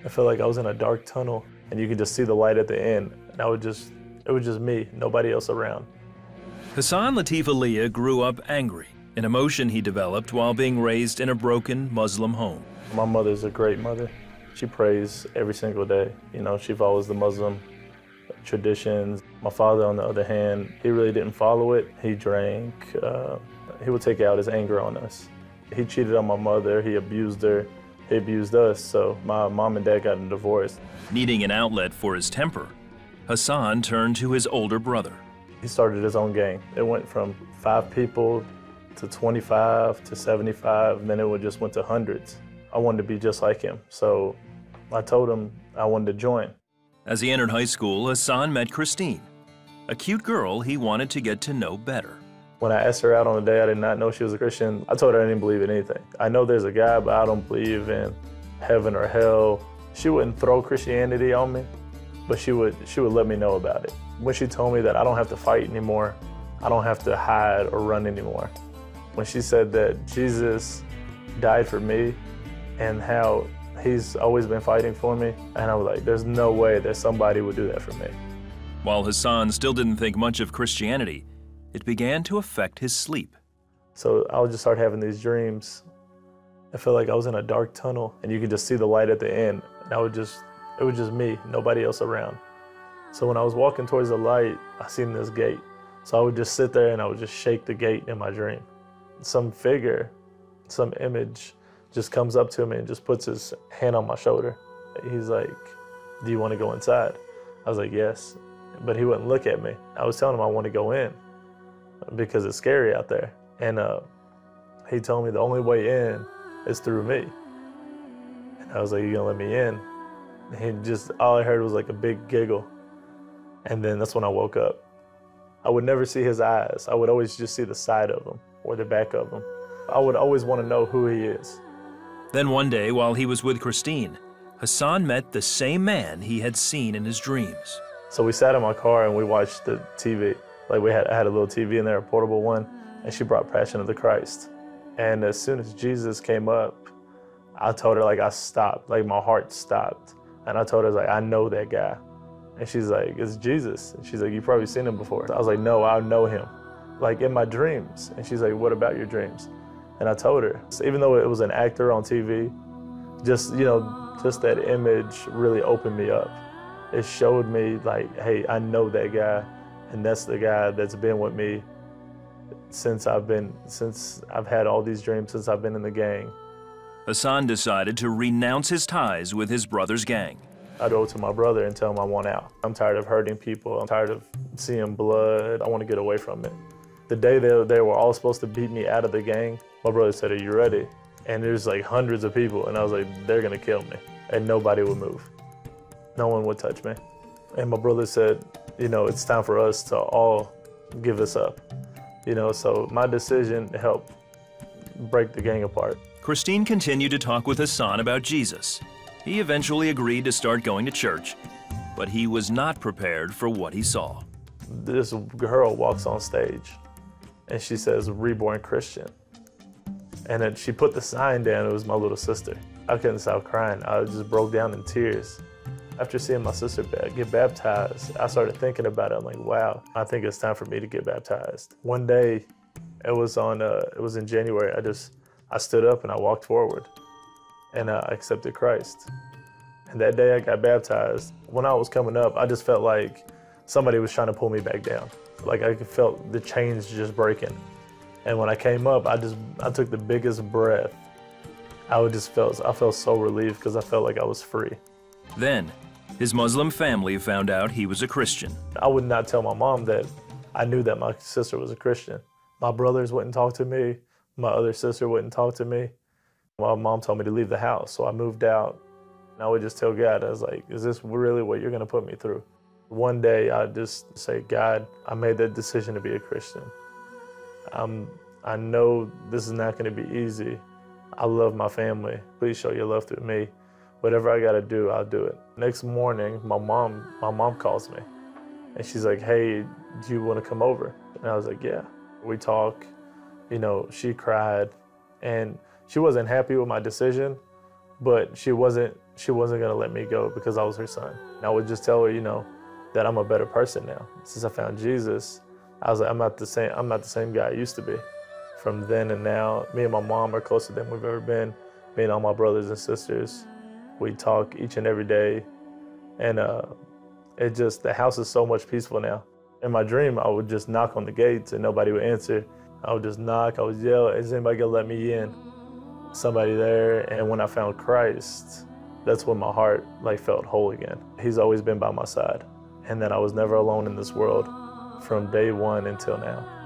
I felt like I was in a dark tunnel and you could just see the light at the end. And it was just me, nobody else around. Hassan Latif Aliyah grew up angry, an emotion he developed while being raised in a broken Muslim home. My mother's a great mother. She prays every single day. You know, she follows the Muslim traditions. My father, on the other hand, he really didn't follow it. He drank. He would take out his anger on us. He cheated on my mother. He abused her. He abused us. So my mom and dad got a divorce. Needing an outlet for his temper, Hassan turned to his older brother. He started his own gang. It went from 5 people to 25 to 75, and then it just went to hundreds. I wanted to be just like him, so I told him I wanted to join. As he entered high school, Hassan met Christine, a cute girl he wanted to get to know better. When I asked her out on a day, I did not know she was a Christian. I told her I didn't believe in anything. I know there's a God, but I don't believe in heaven or hell. She wouldn't throw Christianity on me, but she would let me know about it. When she told me that I don't have to fight anymore, I don't have to hide or run anymore. When she said that Jesus died for me and how he's always been fighting for me, and I was like, there's no way that somebody would do that for me. While Hassan still didn't think much of Christianity, it began to affect his sleep. So I would just start having these dreams. I felt like I was in a dark tunnel and you could just see the light at the end. And it was just me, nobody else around. So when I was walking towards the light, I seen this gate. So I would just sit there and I would just shake the gate in my dream. Some figure, some image just comes up to me and just puts his hand on my shoulder. He's like, do you want to go inside? I was like, yes, but he wouldn't look at me. I was telling him I want to go in because it's scary out there. And he told me the only way in is through me. And I was like, you gonna let me in? And all I heard was like a big giggle. And then that's when I woke up. I would never see his eyes. I would always just see the side of him or the back of him. I would always want to know who he is. Then one day, while he was with Christine, Hassan met the same man he had seen in his dreams. So we sat in my car and we watched the TV. Like I had a little TV in there, a portable one, and she brought Passion of the Christ. And as soon as Jesus came up, I told her, like, I stopped, like my heart stopped. And I told her, like, I know that guy. And she's like, it's Jesus. And she's like, you've probably seen him before. I was like, no, I know him, like in my dreams. And she's like, what about your dreams? And I told her, so even though it was an actor on TV, just that image really opened me up. It showed me like, hey, I know that guy. And that's the guy that's been with me since I've had all these dreams, since I've been in the gang. Hassan decided to renounce his ties with his brother's gang. I'd go to my brother and tell him I want out. I'm tired of hurting people. I'm tired of seeing blood. I want to get away from it. The day they were all supposed to beat me out of the gang, my brother said, are you ready? And there's like hundreds of people. And I was like, they're going to kill me. And nobody would move. No one would touch me. And my brother said, it's time for us to all give this up. So my decision helped break the gang apart. Christine continued to talk with Hassan about Jesus. He eventually agreed to start going to church, but he was not prepared for what he saw. This girl walks on stage and she says, Reborn Christian. And then she put the sign down. It was my little sister. I couldn't stop crying. I just broke down in tears. After seeing my sister get baptized, I started thinking about it. I'm like, wow, I think it's time for me to get baptized. One day, it was in January, I stood up and I walked forward and I accepted Christ. And that day I got baptized. When I was coming up, I just felt like somebody was trying to pull me back down. Like I felt the chains just breaking. And when I came up, I took the biggest breath. I felt so relieved because I felt like I was free. Then, his Muslim family found out he was a Christian. I would not tell my mom that I knew that my sister was a Christian. My brothers wouldn't talk to me. My other sister wouldn't talk to me. My mom told me to leave the house, so I moved out. And I would just tell God, I was like, is this really what you're gonna put me through? One day I'd just say, God, I made that decision to be a Christian. I know this is not gonna be easy. I love my family. Please show your love through me. Whatever I gotta do, I'll do it. Next morning, my mom calls me and she's like, hey, do you wanna come over? And I was like, yeah. We talk, she cried and she wasn't happy with my decision, but she wasn't she wasn't gonna let me go because I was her son. And I would just tell her, that I'm a better person now. Since I found Jesus, I was like, I'm not the same guy I used to be. From then and now, me and my mom are closer than we've ever been. Me and all my brothers and sisters, we talk each and every day. And the house is so much peaceful now. In my dream, I would just knock on the gates and nobody would answer. I would just knock, I would yell, is anybody gonna let me in? Somebody there. And when I found Christ, that's when my heart felt whole again. He's always been by my side. And that I was never alone in this world from day one until now.